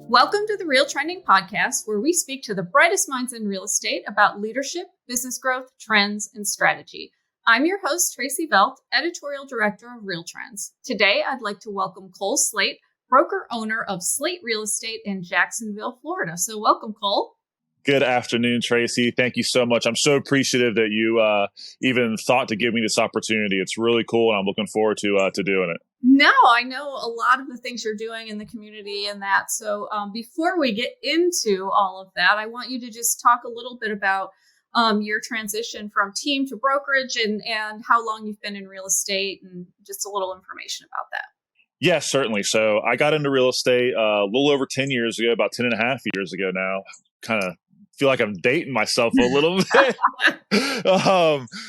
Welcome to the Real Trending podcast, where we speak to the brightest minds in real estate about leadership, business growth, trends, and strategy. I'm your host, Tracey Velt, editorial director of Real Trends. Today, I'd like to welcome Cole Slate, broker owner of Slate Real Estate in Jacksonville, Florida. So welcome, Cole. Good afternoon, Tracey. Thank you so much. I'm so appreciative that you even thought to give me this opportunity. It's really cool, and I'm looking forward to doing it. No, I know a lot of the things you're doing in the community and that. So before we get into all of that, I want you to just talk a little bit about your transition from team to brokerage and how long you've been in real estate and just a little information about that. Yes, certainly. So I got into real estate a little over 10 years ago, about 10 and a half years ago now. Kind of feel like I'm dating myself a little bit.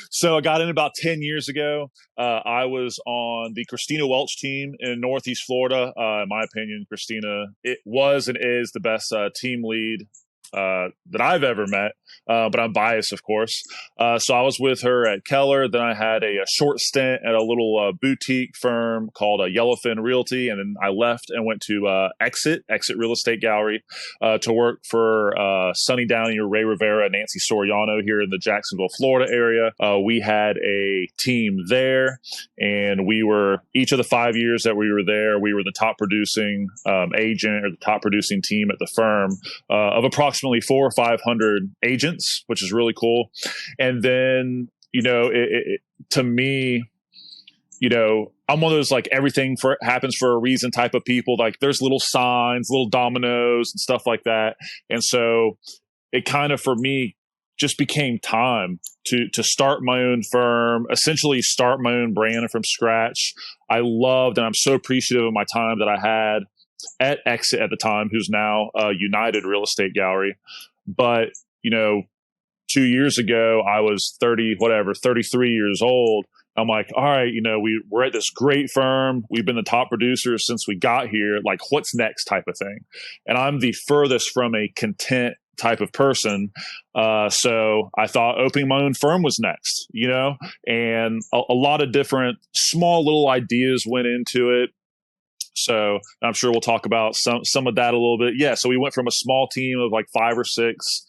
So I got in about 10 years ago. I was on the Christina Welch team in Northeast Florida. In my opinion, Christina, it was and is the best team lead that I've ever met, but I'm biased, of course. So I was with her at Keller. Then I had a short stint at a little boutique firm called Yellowfin Realty. And then I left and went to Exit Real Estate Gallery to work for Sunny Downey, Ray Rivera, Nancy Soriano here in the Jacksonville, Florida area. We had a team there, and we were, each of the 5 years that we were there, we were the top producing agent or the top producing team at the firm of approximately 400 or 500 agents, which is really cool. And then, to me, I'm one of those, like, everything happens for a reason type of people. Like, there's little signs, little dominoes and stuff like that. And so it kind of, for me, just became time to start my own firm, essentially start my own brand from scratch. I loved, and I'm so appreciative of my time that I had at Exit at the time, who's now United Real Estate Gallery. But, 2 years ago, I was 33 years old. I'm like, all right, we're at this great firm. We've been the top producers since we got here. Like, what's next type of thing? And I'm the furthest from a content type of person. So I thought opening my own firm was next, and a lot of different small little ideas went into it. So I'm sure we'll talk about some of that a little bit. Yeah. So we went from a small team of like 5 or 6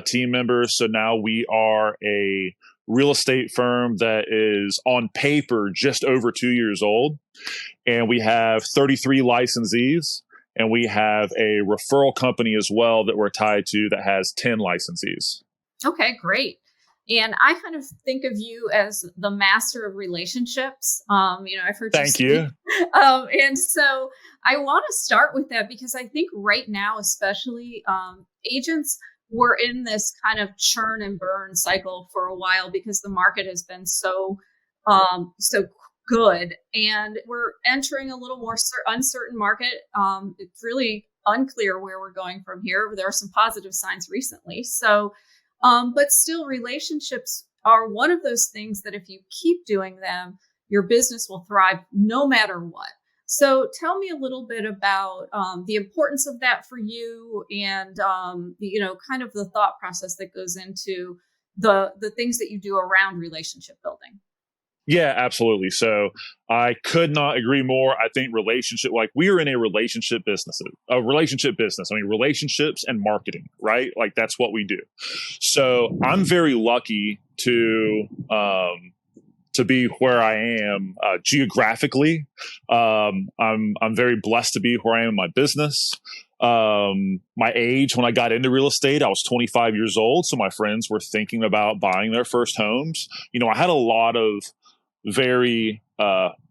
team members. So now we are a real estate firm that is on paper just over 2 years old. And we have 33 licensees, and we have a referral company as well that we're tied to that has 10 licensees. Okay, great. And I kind of think of you as the master of relationships. I've heard Thank you. And so I want to start with that because I think right now, especially agents, were in this kind of churn and burn cycle for a while because the market has been so good, and we're entering a little more uncertain market. It's really unclear where we're going from here. There are some positive signs recently. So but still, relationships are one of those things that if you keep doing them, your business will thrive no matter what. So tell me a little bit about the importance of that for you and, kind of the thought process that goes into the things that you do around relationship building. Yeah, absolutely. So I could not agree more. I think we are in a relationship business. I mean, relationships and marketing, right? Like, that's what we do. So I'm very lucky to be where I am geographically. I'm very blessed to be where I am in my business. My age when I got into real estate, I was 25 years old. So my friends were thinking about buying their first homes. I had a lot of very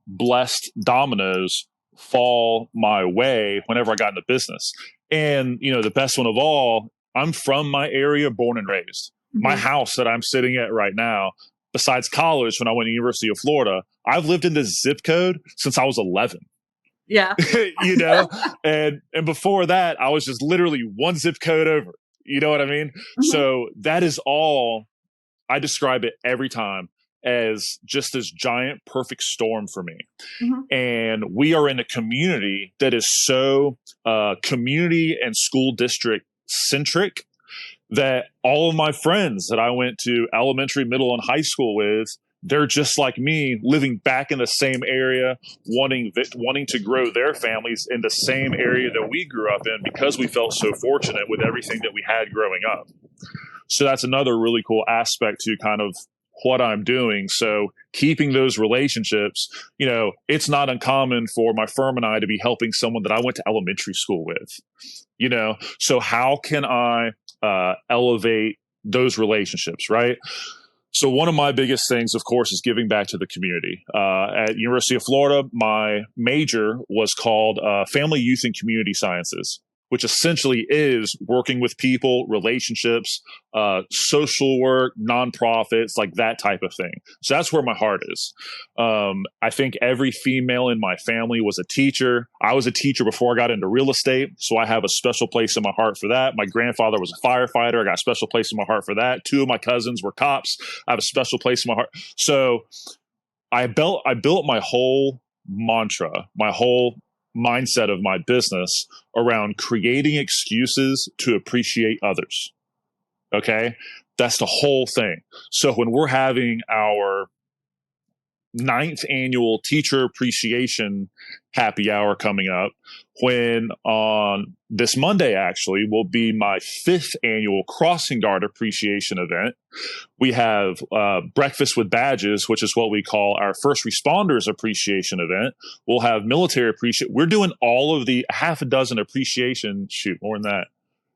blessed dominoes fall my way whenever I got into business. And, the best one of all, I'm from my area, born and raised. Mm-hmm. My house that I'm sitting at right now, besides college, when I went to University of Florida, I've lived in this zip code since I was 11. Yeah. And before that, I was just literally one zip code over. You know what I mean? Mm-hmm. So that is all, I describe it every time as just this giant perfect storm for me. Mm-hmm. And we are in a community that is so community and school district centric that all of my friends that I went to elementary, middle, and high school with, they're just like me, living back in the same area, wanting to grow their families in the same area that we grew up in because we felt so fortunate with everything that we had growing up. So that's another really cool aspect to kind of what I'm doing. So keeping those relationships, it's not uncommon for my firm and I to be helping someone that I went to elementary school with, so how can I elevate those relationships, right? So one of my biggest things, of course, is giving back to the community. At University of Florida, my major was called Family, Youth, and Community Sciences, which essentially is working with people, relationships, social work, nonprofits, like that type of thing. So that's where my heart is. I think every female in my family was a teacher. I was a teacher before I got into real estate, so I have a special place in my heart for that. My grandfather was a firefighter. I got a special place in my heart for that. 2 of my cousins were cops. I have a special place in my heart. So I built my whole mantra, my whole mindset of my business around creating excuses to appreciate others. Okay. That's the whole thing. So when we're having our 9th annual teacher appreciation happy hour coming up, when on this Monday actually will be my 5th annual crossing guard appreciation event. We have breakfast with badges, which is what we call our first responders appreciation event. We'll have military appreciation. We're doing all of the half a dozen appreciation, more than that,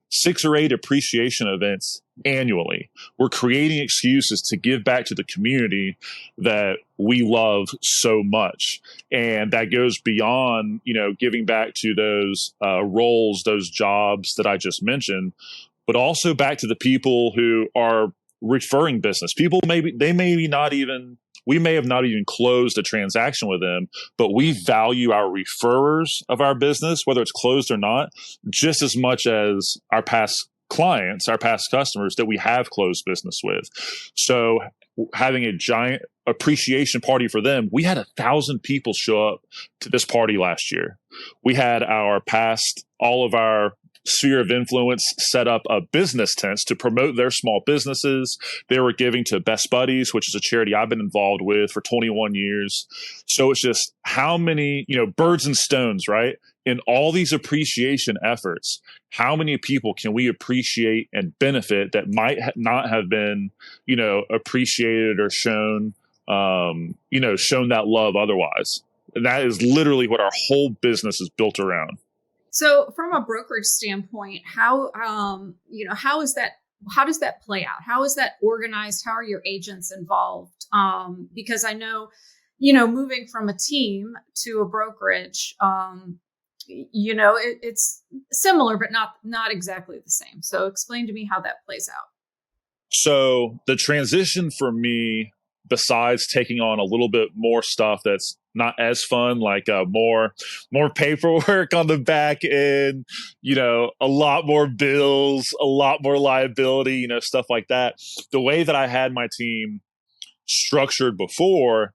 6 or 8 appreciation events annually. We're creating excuses to give back to the community that we love so much. And that goes beyond, giving back to those roles, those jobs that I just mentioned, but also back to the people who are referring business. People we may have not even closed a transaction with them, but we value our referrers of our business, whether it's closed or not, just as much as our past clients, our past customers that we have closed business with. So having a giant appreciation party for them, we had 1,000 people show up to this party last year. We had all of our sphere of influence set up a business tents to promote their small businesses. They were giving to Best Buddies, which is a charity I've been involved with for 21 years. So it's just how many, birds and stones, right? In all these appreciation efforts, how many people can we appreciate and benefit that might not have been, appreciated or shown that love otherwise? And that is literally what our whole business is built around. So from a brokerage standpoint, how does that play out? How is that organized? How are your agents involved? Because I know, moving from a team to a brokerage, it's similar, but not exactly the same. So explain to me how that plays out. So the transition for me, besides taking on a little bit more stuff that's not as fun, like more paperwork on the back end, a lot more bills, a lot more liability, stuff like that. The way that I had my team structured before,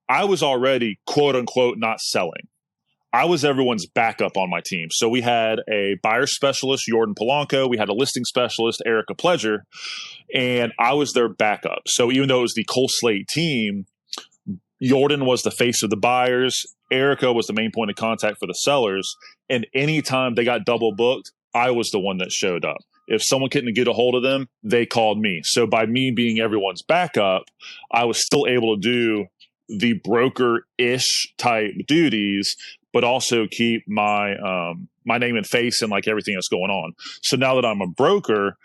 I was already quote unquote not selling. I was everyone's backup on my team. So we had a buyer specialist, Jordan Polanco. We had a listing specialist, Erica Pledger, and I was their backup. So even though it was the Cole Slate team, Jordan was the face of the buyers. Erica was the main point of contact for the sellers. And anytime they got double booked, I was the one that showed up. If someone couldn't get a hold of them, they called me. So by me being everyone's backup, I was still able to do the broker-ish type duties, but also keep my my name and face and like everything that's going on. So now that I'm a broker,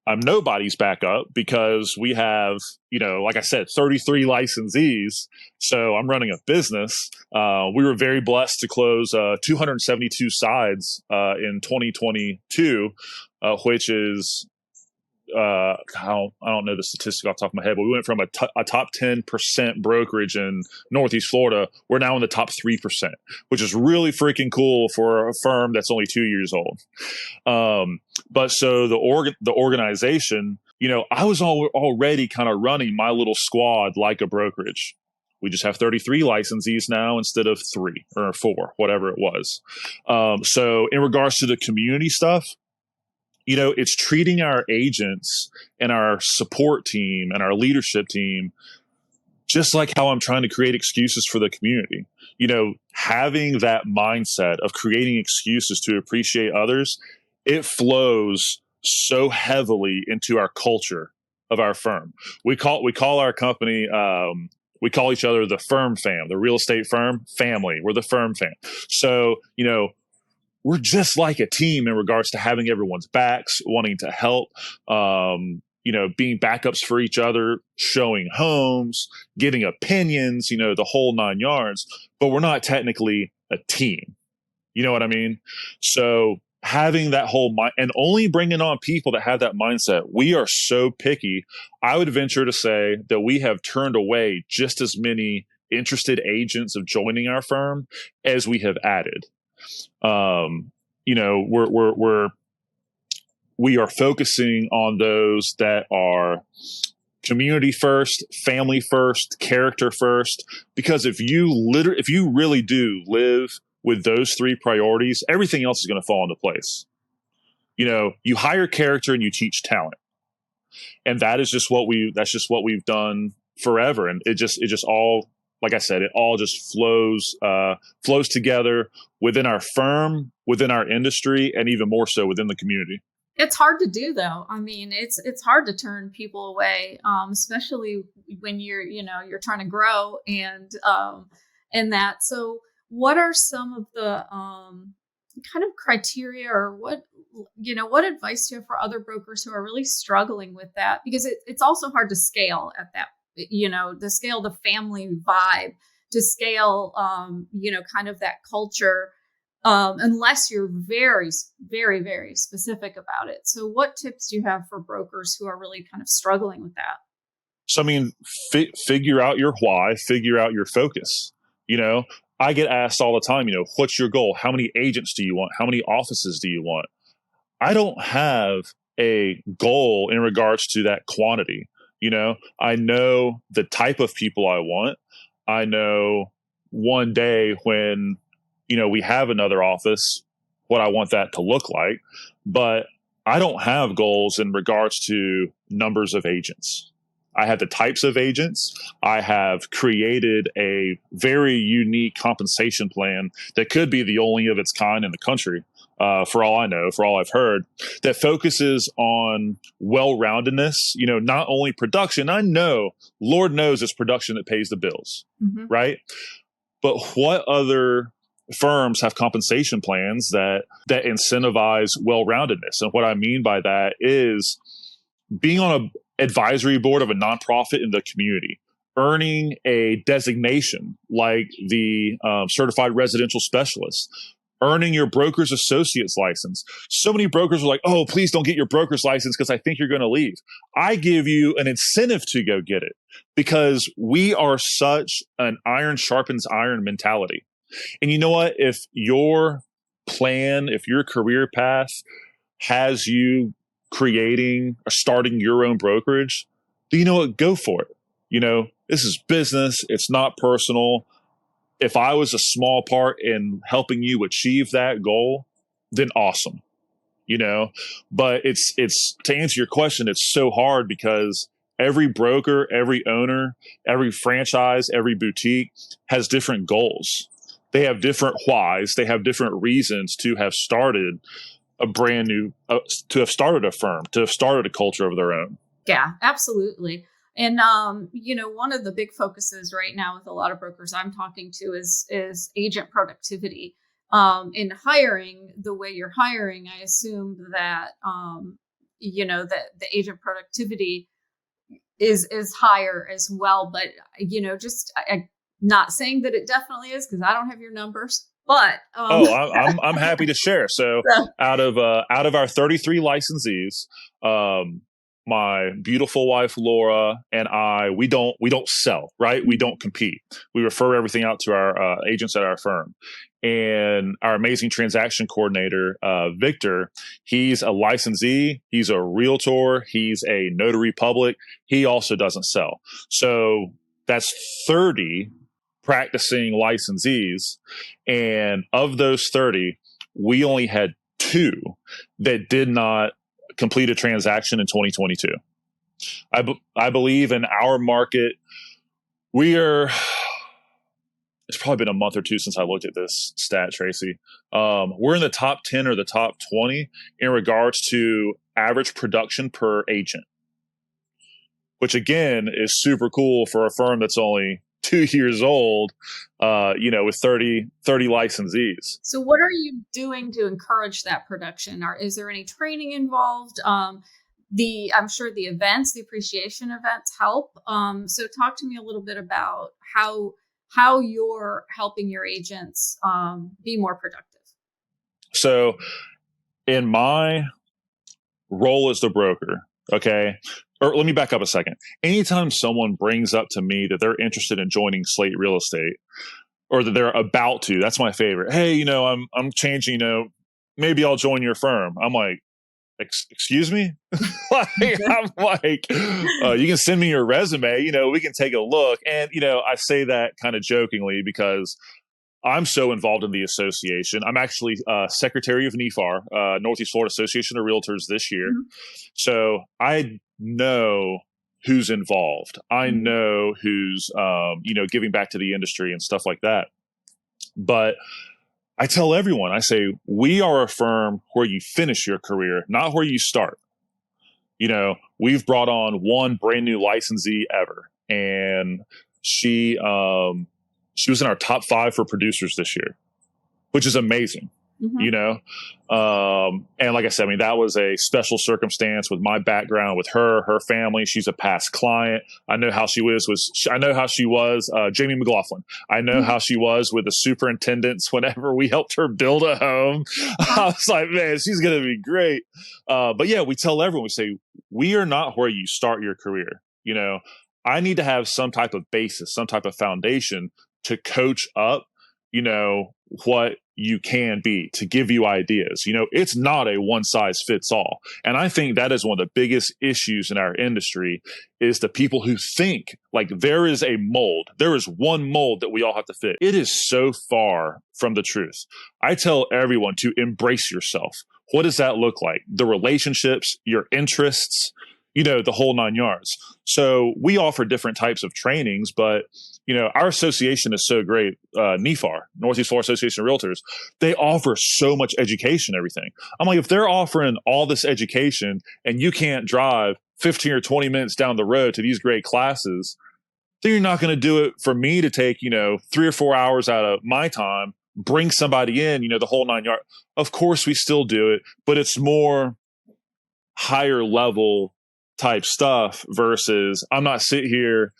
I'm nobody's backup because we have, like I said, 33 licensees. So I'm running a business. We were very blessed to close 272 sides in 2022, which is, I don't know the statistic off the top of my head, but we went from a top 10% brokerage in Northeast Florida. We're now in the top 3%, which is really freaking cool for a firm that's only 2 years old. But so the organization, I was already kind of running my little squad like a brokerage. We just have 33 licensees now instead of 3 or 4, whatever it was. So in regards to the community stuff, it's treating our agents and our support team and our leadership team just like how I'm trying to create excuses for the community. Having that mindset of creating excuses to appreciate others, it flows so heavily into our culture of our firm. We call our company, we call each other the firm fam, the real estate firm family. We're the firm fam. So, we're just like a team in regards to having everyone's backs, wanting to help, being backups for each other, showing homes, getting opinions, the whole 9 yards, but we're not technically a team. You know what I mean? So having that whole mind and only bringing on people that have that mindset. We are so picky. I would venture to say that we have turned away just as many interested agents of joining our firm as we have added. We are focusing on those that are community first, family first, character first, because if you really do live with those three priorities, everything else is going to fall into place. You hire character and you teach talent. And that's just what we've done forever. And it just all, like I said, it all just flows together within our firm, within our industry, and even more so within the community. It's hard to do, though. I mean, it's hard to turn people away, especially when you're trying to grow and that. So, what are some of the kind of criteria, or what advice do you have for other brokers who are really struggling with that? Because it's also hard to scale at that. To scale the family vibe, to scale, kind of that culture. Unless you're very, very, very specific about it. So what tips do you have for brokers who are really kind of struggling with that? So, I mean, figure out your why, figure out your focus. I get asked all the time, what's your goal? How many agents do you want? How many offices do you want? I don't have a goal in regards to that quantity. I know the type of people I want. I know one day when we have another office, what I want that to look like, but I don't have goals in regards to numbers of agents. I have the types of agents. I have created a very unique compensation plan that could be the only of its kind in the country, for all I know, for all I've heard, that focuses on well-roundedness, not only production. I know, Lord knows it's production that pays the bills, right? But what other firms have compensation plans that incentivize well-roundedness? And what I mean by that is being on an advisory board of a nonprofit in the community, earning a designation like the certified residential specialist, earning your broker's associate's license. So many brokers are like, oh, please don't get your broker's license because I think you're going to leave. I give you an incentive to go get it because we are such an iron sharpens iron mentality. And you know what? If your plan, if your career path has you creating or starting your own brokerage, then you know what? Go for it. This is business. It's not personal. If I was a small part in helping you achieve that goal, then awesome. But it's to answer your question, it's so hard because every broker, every owner, every franchise, every boutique has different goals. They have different whys. They have different reasons to have started a brand new, to have started a firm, to have started a culture of their own. Yeah, absolutely. And, one of the big focuses right now with a lot of brokers I'm talking to is agent productivity. In hiring, the way you're hiring, I assume that, that the agent productivity is higher as well. But, I'm not saying that it definitely is because I don't have your numbers. But I'm happy to share. So out of our 33 licensees, my beautiful wife Laura and I, we don't sell, right? We don't compete. We refer everything out to our agents at our firm. And our amazing transaction coordinator, Victor, he's a licensee, he's a realtor, he's a notary public. He also doesn't sell. So that's 30 practicing licensees. And of those 30, we only had 2 that did not complete a transaction in 2022. I believe in our market, We are, it's probably been a month or two since I looked at this stat, Tracy. We're in the top 10 or the top 20 in regards to average production per agent, which again is super cool for a firm that's only 2 years old, with 30 licensees. So what are you doing to encourage that production? Is there any training involved? I'm sure the events, the appreciation events help. So talk to me a little bit about how you're helping your agents be more productive. So in my role as the broker, okay, or let me back up a second. Anytime someone brings up to me that they're interested in joining Slate Real Estate or that they're about to, that's my favorite. Hey, I'm changing, maybe I'll join your firm. I'm like, excuse me? I'm like, you can send me your resume, we can take a look. And, I say that kind of jokingly because I'm so involved in the association. I'm actually secretary of NEFAR, Northeast Florida Association of Realtors this year. Mm-hmm. So I know who's involved. I know who's, giving back to the industry and stuff like that. But I tell everyone, I say, we are a firm where you finish your career, not where you start. We've brought on one brand new licensee ever, and she was in our top 5 for producers this year, which is amazing. Mm-hmm. And like I said, that was a special circumstance with my background with her family. She's a past client. I know how she was Jamie McLaughlin. I know mm-hmm. how she was with the superintendents whenever we helped her build a home. I was like, man, she's going to be great. But yeah, we tell everyone, we say, we are not where you start your career. I need to have some type of basis, some type of foundation to coach up, what you can be, to give you ideas. It's not a one size fits all. And I think that is one of the biggest issues in our industry is the people who think like there is a mold. There is one mold that we all have to fit. It is so far from the truth. I tell everyone to embrace yourself. What does that look like? The relationships, your interests, the whole 9 yards. So we offer different types of trainings, but our association is so great. NEFAR, Northeast Florida Association of Realtors, they offer so much education, everything. I'm like, if they're offering all this education and you can't drive 15 or 20 minutes down the road to these great classes, then you're not going to do it for me to take, 3 or 4 hours out of my time, bring somebody in, the whole 9 yards. Of course we still do it, but it's more higher level type stuff versus I'm not sitting here,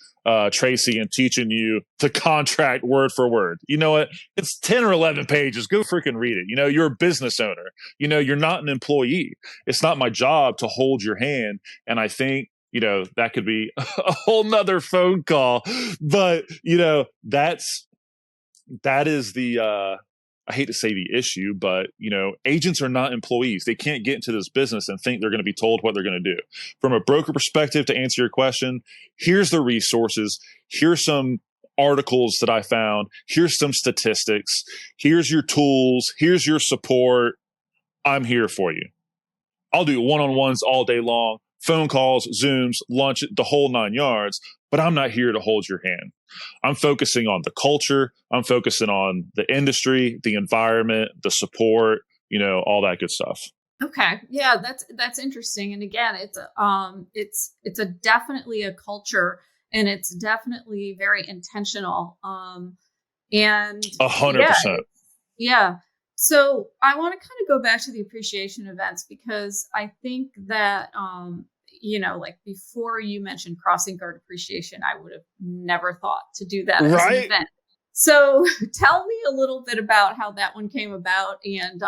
Tracy, and teaching you the contract word for word. You know what? It's 10 or 11 pages. Go freaking read it. You're a business owner. You're not an employee. It's not my job to hold your hand. And I think, that could be a whole nother phone call. But, that is the, I hate to say the issue, but, agents are not employees. They can't get into this business and think they're going to be told what they're going to do. From a broker perspective, to answer your question, here's the resources. Here's some articles that I found. Here's some statistics. Here's your tools. Here's your support. I'm here for you. I'll do one-on-ones all day long, phone calls, Zooms, lunch, the whole 9 yards, but I'm not here to hold your hand. I'm focusing on the culture. I'm focusing on the industry, the environment, the support, all that good stuff. Okay. Yeah, that's interesting. And again, it's definitely a culture, and it's definitely very intentional. And 100%. Yeah. So I want to kind of go back to the appreciation events, because I think that, like before you mentioned crossing guard appreciation, I would have never thought to do that as an event. So tell me a little bit about how that one came about and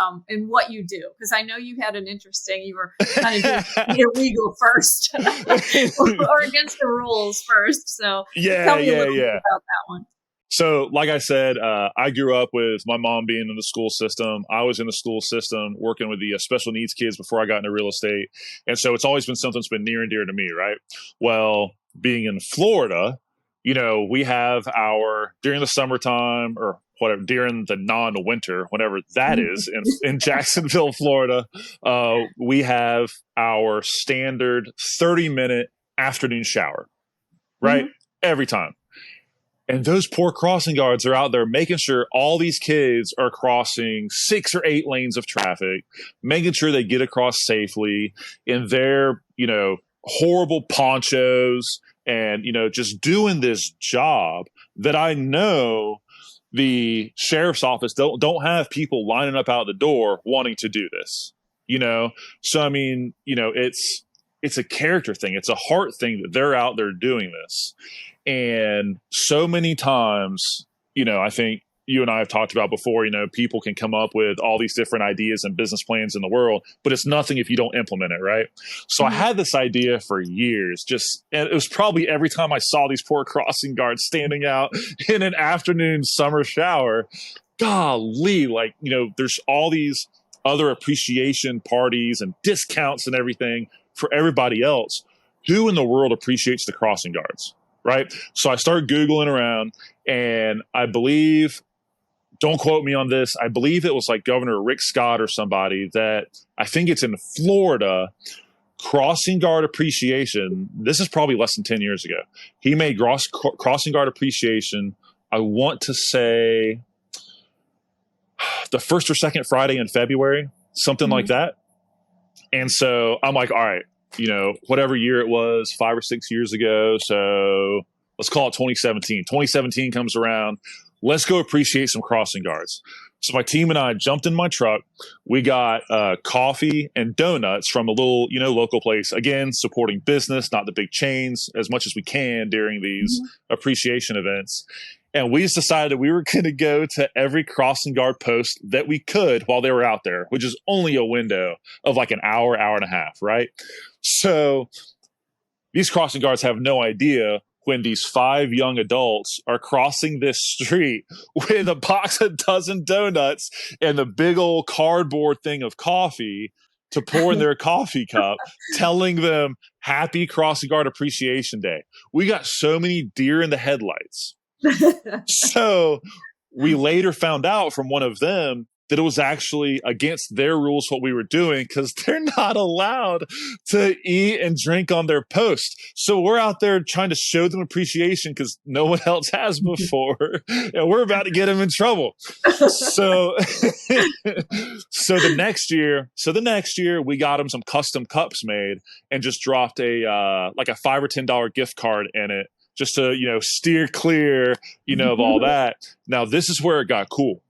what you do, because I know you had you were kind of doing illegal first or against the rules first. So tell me a little bit about that one. So like I said, I grew up with my mom being in the school system. I was in the school system working with the special needs kids before I got into real estate. And so it's always been something that's been near and dear to me, right? Well, being in Florida, we have during the summertime or whatever, during the non-winter, whatever that is in Jacksonville, Florida, we have our standard 30-minute afternoon shower, right? Mm-hmm. Every time. And those poor crossing guards are out there making sure all these kids are crossing 6 or 8 lanes of traffic, making sure they get across safely in their, horrible ponchos and, just doing this job that I know the sheriff's office don't have people lining up out the door wanting to do this, So, I mean, it's a character thing. It's a heart thing that they're out there doing this. And so many times, I think you and I have talked about before, people can come up with all these different ideas and business plans in the world, but it's nothing if you don't implement it, right? So I had this idea for years, and it was probably every time I saw these poor crossing guards standing out in an afternoon summer shower, golly, there's all these other appreciation parties and discounts and everything for everybody else. Who in the world appreciates the crossing guards? Right. So I started Googling around, and I believe, don't quote me on this, I believe it was like Governor Rick Scott or somebody that I think it's in Florida, crossing guard appreciation. This is probably less than 10 years ago. He made crossing guard appreciation, I want to say the first or second Friday in February, something like that. And so I'm like, all right, whatever year it was, 5 or 6 years ago. So let's call it 2017. 2017 comes around. Let's go appreciate some crossing guards. So my team and I jumped in my truck. We got coffee and donuts from a little, local place. Again, supporting business, not the big chains, as much as we can during these appreciation events. And we just decided we were going to go to every crossing guard post that we could while they were out there, which is only a window of like an hour, hour and a half, right? So these crossing guards have no idea when these 5 young adults are crossing this street with a box of dozen donuts and the big old cardboard thing of coffee to pour in their coffee cup, telling them happy Crossing Guard Appreciation Day. We got so many deer in the headlights. So we later found out from one of them that it was actually against their rules what we were doing, because they're not allowed to eat and drink on their post. So we're out there trying to show them appreciation because no one else has before, and we're about to get them in trouble. So, the next year we got them some custom cups made and just dropped a $5 or $10 gift card in it, just to, steer clear, of all that. Now, this is where it got cool.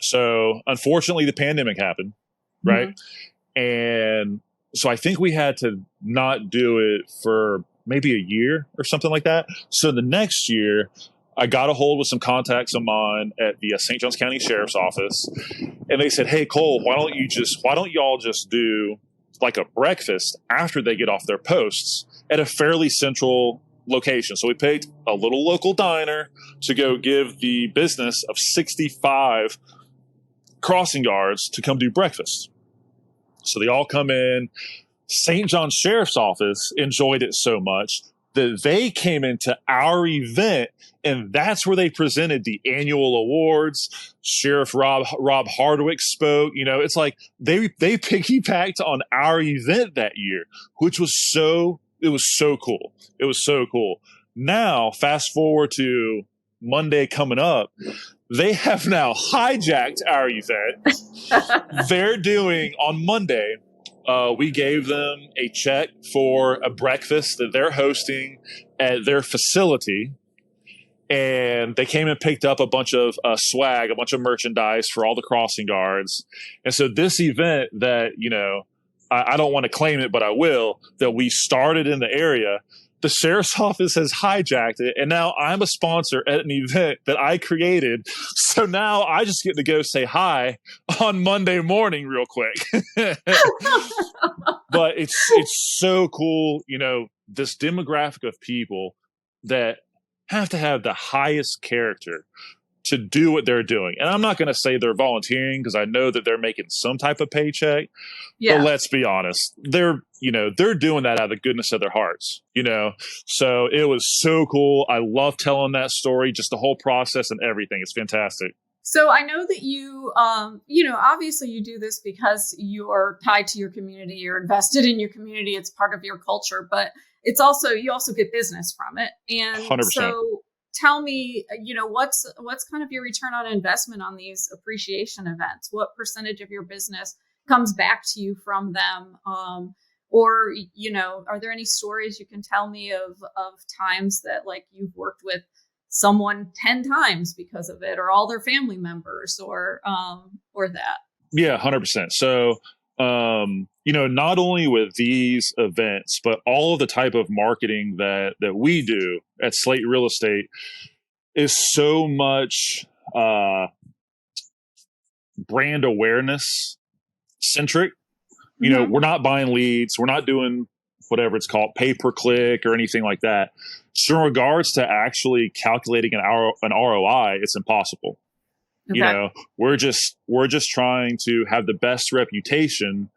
So unfortunately, the pandemic happened, right? And so I think we had to not do it for maybe a year or something like that. So the next year, I got a hold with some contacts of mine at the St. Johns County Sheriff's Office. And they said, hey, Cole, why don't y'all just do like a breakfast after they get off their posts at a fairly central location. So we picked a little local diner to go give the business of 65 crossing guards to come do breakfast. So they all come in. St. John's Sheriff's Office enjoyed it so much that they came into our event, and that's where they presented the annual awards. Sheriff Rob Hardwick spoke. It's like they piggybacked on our event that year, which was so cool. It was so cool. Now, fast forward to Monday coming up, they have now hijacked our event. They're doing on Monday, we gave them a check for a breakfast that they're hosting at their facility. And they came and picked up a bunch of swag, a bunch of merchandise for all the crossing guards. And so this event that, I don't want to claim it, but I will, that we started in the area, the sheriff's office has hijacked it, and now I'm a sponsor at an event that I created. So now I just get to go say hi on Monday morning real quick. But it's so cool, this demographic of people that have to have the highest character to do what they're doing. And I'm not going to say they're volunteering, because I know that they're making some type of paycheck. Yeah. But let's be honest, they're doing that out of the goodness of their hearts, So it was so cool. I love telling that story, just the whole process and everything. It's fantastic. So I know that you, obviously you do this because you are tied to your community. You're invested in your community. It's part of your culture, but it's also, you also get business from it. And 100%. So tell me, what's kind of your return on investment on these appreciation events? What percentage of your business comes back to you from them? Or, are there any stories you can tell me of times that like you've worked with someone 10 times because of it, or all their family members, or that? Yeah, 100%. So, not only with these events, but all of the type of marketing that we do at Slate Real Estate is so much brand awareness centric. We're not buying leads. We're not doing whatever it's called, pay per click or anything like that. So in regards to actually calculating an ROI, it's impossible. Okay. We're just trying to have the best reputation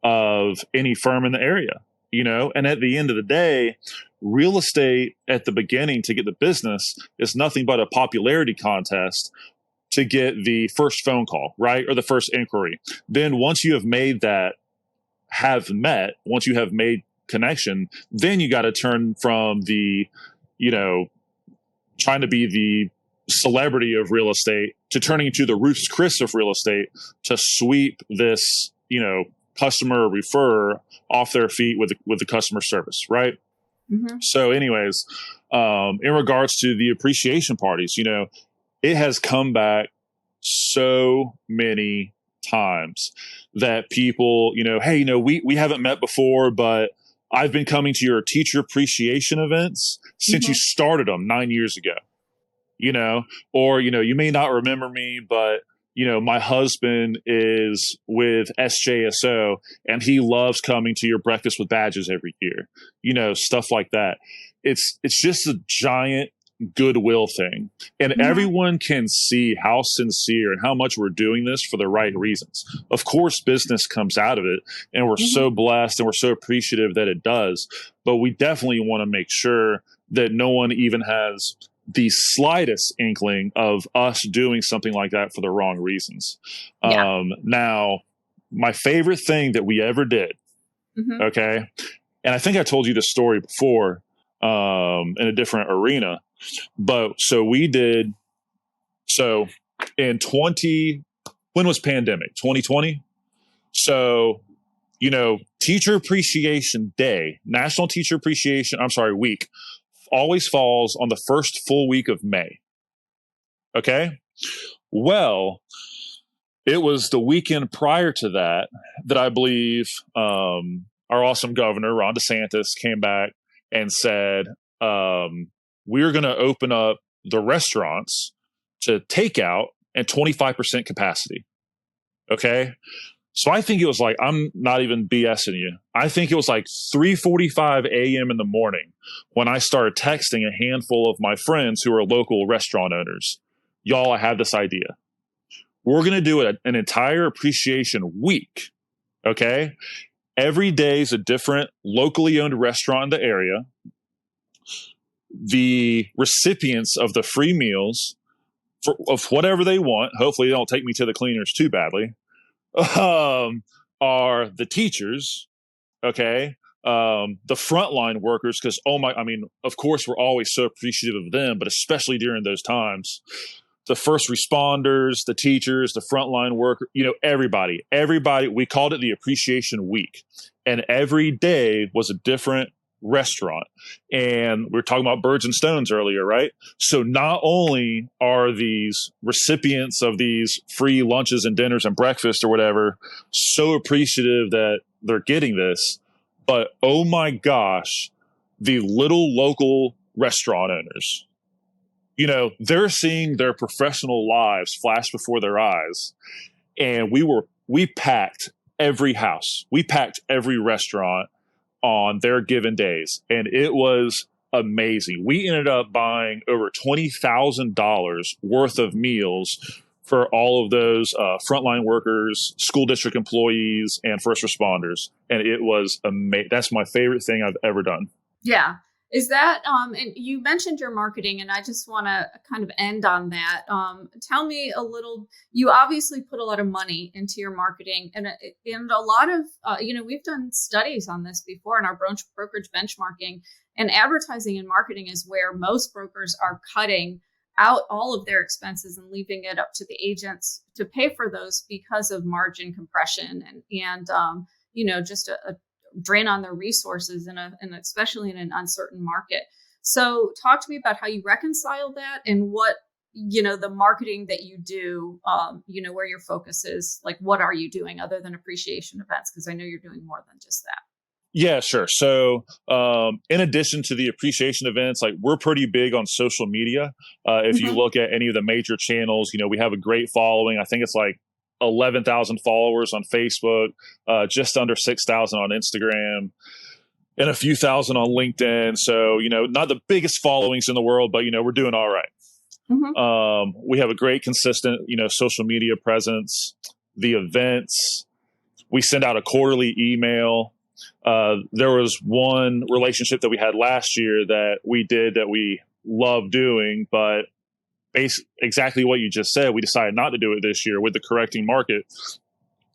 of any firm in the area, and at the end of the day, real estate at the beginning to get the business is nothing but a popularity contest to get the first phone call, right? Or the first inquiry. Then once you have made that, once you have made connection, then you got to turn from the, trying to be the celebrity of real estate to turning into the Ruth's Chris of real estate to sweep this, customer referrer off their feet with the customer service, right? Mm-hmm. So anyways, in regards to the appreciation parties, it has come back so many times that people, hey, we haven't met before, but I've been coming to your teacher appreciation events since you started them 9 years ago, or, you may not remember me, but, my husband is with SJSO and he loves coming to your breakfast with badges every year, stuff like that. It's just a giant goodwill thing. And everyone can see how sincere and how much we're doing this for the right reasons. Of course, business comes out of it, and we're so blessed and we're so appreciative that it does. But we definitely want to make sure that no one even has the slightest inkling of us doing something like that for the wrong reasons. Yeah. Now, my favorite thing that we ever did, okay, and I think I told you this story before in a different arena, but so in when was pandemic? 2020? So, Teacher Appreciation Day, National Teacher Appreciation, Week, always falls on the first full week of May. Okay? Well, it was the weekend prior to that I believe our awesome governor, Ron DeSantis, came back and said, we're going to open up the restaurants to takeout and 25% capacity. Okay. So I think it was like, I'm not even BSing you. I think it was like 3:45 a.m. in the morning when I started texting a handful of my friends who are local restaurant owners. Y'all, I have this idea. We're going to do an entire appreciation week. Okay. Every day is a different locally owned restaurant in the area. The recipients of the free meals of whatever they want, hopefully they don't take me to the cleaners too badly, are the teachers, okay, the frontline workers, because of course we're always so appreciative of them, but especially during those times, the first responders, the teachers, the frontline worker, everybody, we called it the Appreciation Week, and every day was a different restaurant. And we were talking about birds and stones earlier, right? So not only are these recipients of these free lunches and dinners and breakfast or whatever so appreciative that they're getting this, but oh my gosh, the little local restaurant owners, they're seeing their professional lives flash before their eyes. And we packed every house, we packed every restaurant on their given days. And it was amazing. We ended up buying over $20,000 worth of meals for all of those frontline workers, school district employees, and first responders. And it was amazing. That's my favorite thing I've ever done. Yeah. Is that, and you mentioned your marketing, and I just want to kind of end on that. Tell me a little, you obviously put a lot of money into your marketing, and a lot of, we've done studies on this before in our brokerage benchmarking, and advertising and marketing is where most brokers are cutting out all of their expenses and leaving it up to the agents to pay for those because of margin compression and just a drain on their resources and especially in an uncertain market. So talk to me about how you reconcile that and what, the marketing that you do, where your focus is, like, what are you doing other than appreciation events? Because I know you're doing more than just that. Yeah, sure. So, in addition to the appreciation events, like, we're pretty big on social media. If you look at any of the major channels, we have a great following. I think it's like 11,000 followers on Facebook, just under 6,000 on Instagram, and a few thousand on LinkedIn. So, not the biggest followings in the world, but, we're doing all right. We have a great, consistent, social media presence, the events. We send out a quarterly email. There was one relationship that we had last year that we love doing, but exactly what you just said, we decided not to do it this year with the correcting market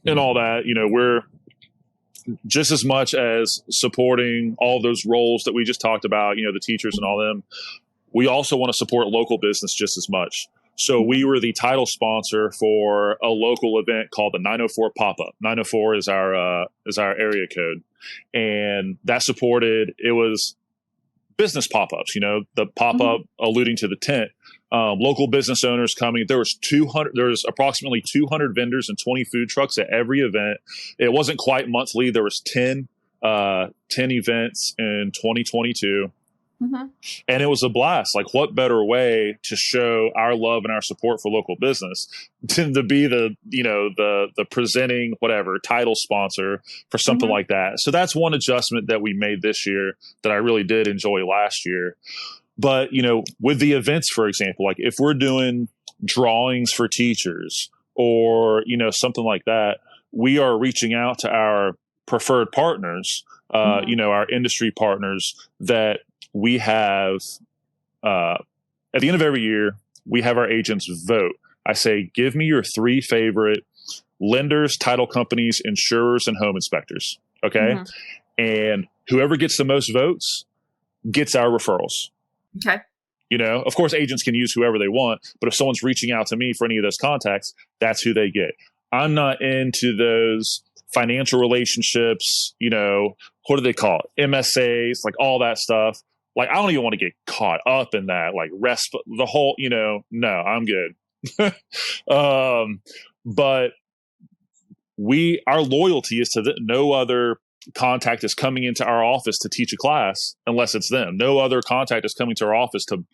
and all that. We're just as much as supporting all those roles that we just talked about, the teachers and all them. We also want to support local business just as much. So we were the title sponsor for a local event called the 904 Pop-Up. 904 is our area code. And that supported, it was business pop-ups, the pop-up alluding to the tent. Local business owners coming. There was approximately 200 vendors and 20 food trucks at every event. It wasn't quite monthly. There was 10 events in 2022. And it was a blast. Like, what better way to show our love and our support for local business than to be the presenting title sponsor for something like that. So that's one adjustment that we made this year that I really did enjoy last year. But, with the events, for example, like if we're doing drawings for teachers or, something like that, we are reaching out to our preferred partners, our industry partners that we have, at the end of every year, we have our agents vote. I say, give me your 3 favorite lenders, title companies, insurers, and home inspectors. Okay. And whoever gets the most votes gets our referrals. Okay. Of course, agents can use whoever they want, but if someone's reaching out to me for any of those contacts, that's who they get. I'm not into those financial relationships, what do they call it? MSAs, like all that stuff. Like, I don't even want to get caught up in that, like the whole, no, I'm good. But our loyalty is to no other contact is coming into our office to teach a class unless it's them. No other contact is coming to our office to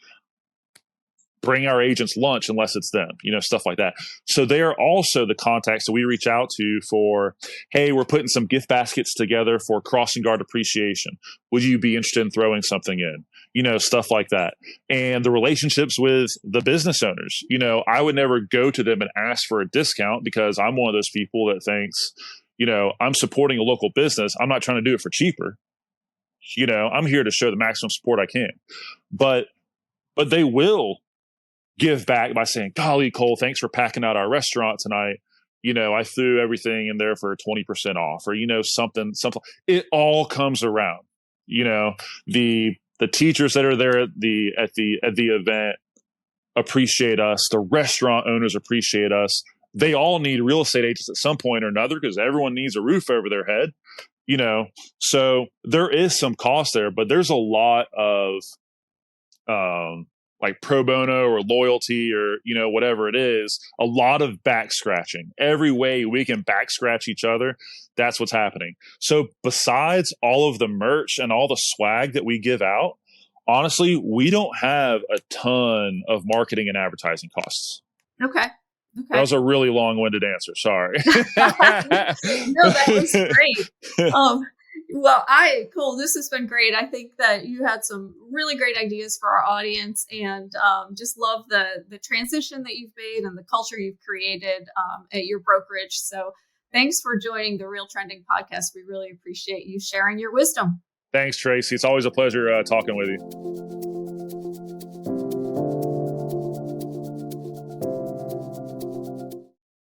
bring our agents lunch unless it's them, stuff like that. So they are also the contacts that we reach out to for, hey, we're putting some gift baskets together for crossing guard appreciation. Would you be interested in throwing something in? Stuff like that. And the relationships with the business owners, I would never go to them and ask for a discount because I'm one of those people that thinks, I'm supporting a local business. I'm not trying to do it for cheaper. I'm here to show the maximum support I can. But they will give back by saying, golly, Cole, thanks for packing out our restaurant tonight. I threw everything in there for 20% off or, something. It all comes around. The teachers that are there at the event appreciate us. The restaurant owners appreciate us. They all need real estate agents at some point or another because everyone needs a roof over their head, so there is some cost there, but there's a lot of, like pro bono or loyalty or, whatever it is, a lot of back scratching. Every way we can back scratch each other, that's what's happening. So besides all of the merch and all the swag that we give out, honestly, we don't have a ton of marketing and advertising costs. Okay. That was a really long-winded answer. Sorry. No, that was great. Well, Cole, this has been great. I think that you had some really great ideas for our audience, and just love the transition that you've made and the culture you've created at your brokerage. So thanks for joining the Real Trending podcast. We really appreciate you sharing your wisdom. Thanks, Tracey. It's always a pleasure talking with you.